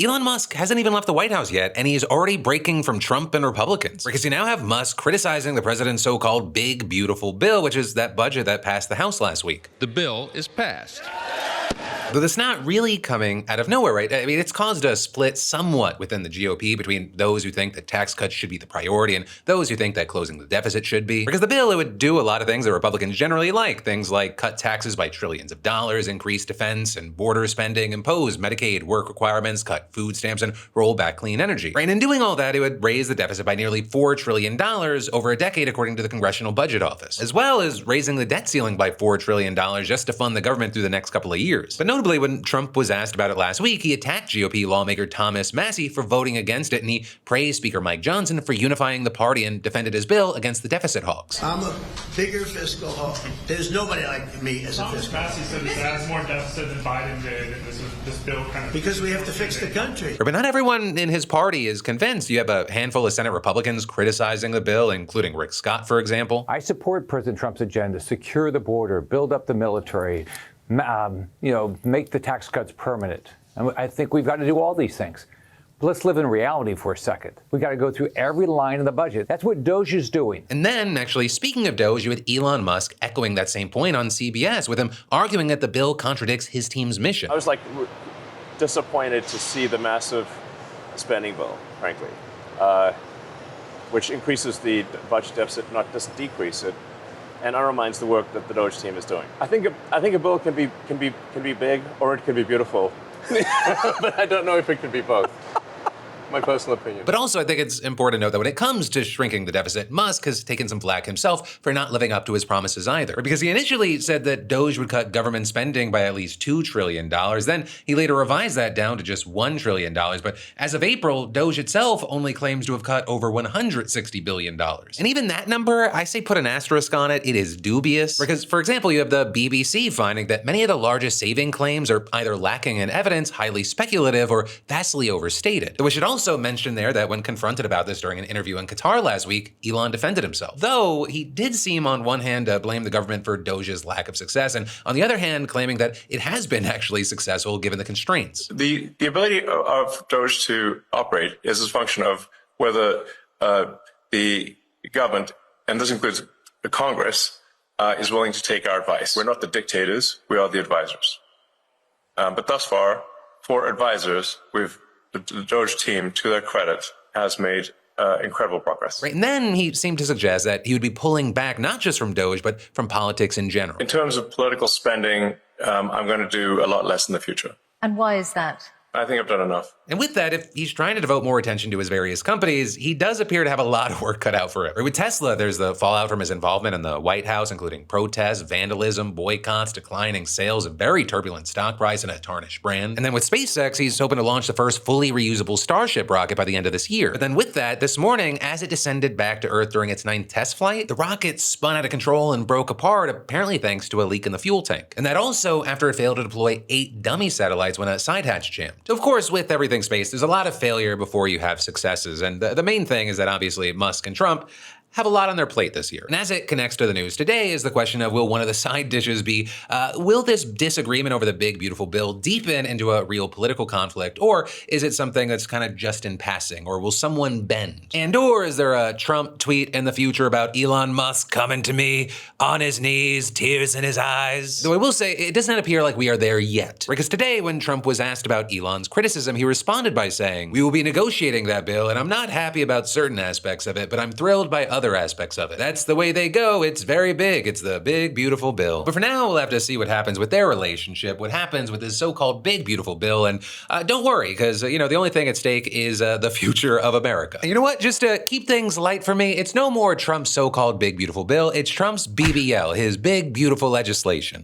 Elon Musk hasn't even left the White House yet, and he's already breaking from Trump and Republicans. Because you now have Musk criticizing the president's so-called big, beautiful bill, which is that budget that passed the House last week. The bill is passed. Though that's not really coming out of nowhere, right? I mean, it's caused a split somewhat within the GOP between those who think that tax cuts should be the priority and those who think that closing the deficit should be. Because the bill, it would do a lot of things that Republicans generally like. Things like cut taxes by trillions of dollars, increase defense and border spending, impose Medicaid work requirements, cut food stamps, and roll back clean energy. Right? And in doing all that, it would raise the deficit by nearly $4 trillion over a decade, according to the Congressional Budget Office, as well as raising the debt ceiling by $4 trillion just to fund the government through the next couple of years. But notably, when Trump was asked about it last week, he attacked GOP lawmaker Thomas Massie for voting against it, and he praised Speaker Mike Johnson for unifying the party and defended his bill against the deficit hawks. I'm a bigger fiscal hawk. There's nobody like me as a fiscal hawk. Thomas Massie said this adds more deficit than Biden did, and this bill kind of... Because we have to fix the country. But not everyone in his party is convinced. You have a handful of Senate Republicans criticizing the bill, including Rick Scott, for example. I support President Trump's agenda, secure the border, build up the military, make the tax cuts permanent. And I think we've got to do all these things. But let's live in reality for a second. We got to go through every line of the budget. That's what DOGE is doing. And then, actually, speaking of DOGE, you had Elon Musk echoing that same point on CBS, with him arguing that the bill contradicts his team's mission. I was disappointed to see the massive spending bill, frankly, which increases the budget deficit, not just decrease it, and undermines the work that the DOGE team is doing. I think a bill can be big or it can be beautiful, but I don't know if it can be both. My personal opinion. But also, I think it's important to note that when it comes to shrinking the deficit, Musk has taken some flack himself for not living up to his promises either. Because he initially said that DOGE would cut government spending by at least $2 trillion. Then he later revised that down to just $1 trillion. But as of April, DOGE itself only claims to have cut over $160 billion. And even that number, I say put an asterisk on it, it is dubious. Because, for example, you have the BBC finding that many of the largest saving claims are either lacking in evidence, highly speculative, or vastly overstated. We should also mention there that when confronted about this during an interview in Qatar last week, Elon defended himself. Though he did seem on one hand to blame the government for DOGE's lack of success, and on the other hand claiming that it has been actually successful given the constraints. The ability of DOGE to operate is a function of whether the government, and this includes the Congress, is willing to take our advice. We're not the dictators, we are the advisors. But thus far, for advisors, the DOGE team, to their credit, has made incredible progress. Right, and then he seemed to suggest that he would be pulling back not just from DOGE, but from politics in general. In terms of political spending, I'm going to do a lot less in the future. And why is that? I think I've done enough. And with that, if he's trying to devote more attention to his various companies, he does appear to have a lot of work cut out for it. With Tesla, there's the fallout from his involvement in the White House, including protests, vandalism, boycotts, declining sales, a very turbulent stock price, and a tarnished brand. And then with SpaceX, he's hoping to launch the first fully reusable Starship rocket by the end of this year. But then with that, this morning, as it descended back to Earth during its 9th test flight, the rocket spun out of control and broke apart, apparently thanks to a leak in the fuel tank. And that also after it failed to deploy 8 dummy satellites when a side hatch jammed. So of course, with everything space, there's a lot of failure before you have successes. And the main thing is that obviously Musk and Trump have a lot on their plate this year. And as it connects to the news today is the question of, will one of the side dishes be, will this disagreement over the big, beautiful bill deepen into a real political conflict? Or is it something that's kind of just in passing? Or will someone bend? And or is there a Trump tweet in the future about Elon Musk coming to me on his knees, tears in his eyes? Though I will say, it does not appear like we are there yet. Because today, when Trump was asked about Elon's criticism, he responded by saying, "We will be negotiating that bill, and I'm not happy about certain aspects of it, but I'm thrilled by other aspects of it. That's the way they go. It's very big. It's the big, beautiful bill." But for now, we'll have to see what happens with their relationship, what happens with this so-called big, beautiful bill. And don't worry, because, the only thing at stake is the future of America. And you know what? Just to keep things light for me, it's no more Trump's so-called big, beautiful bill. It's Trump's BBL, his big, beautiful legislation.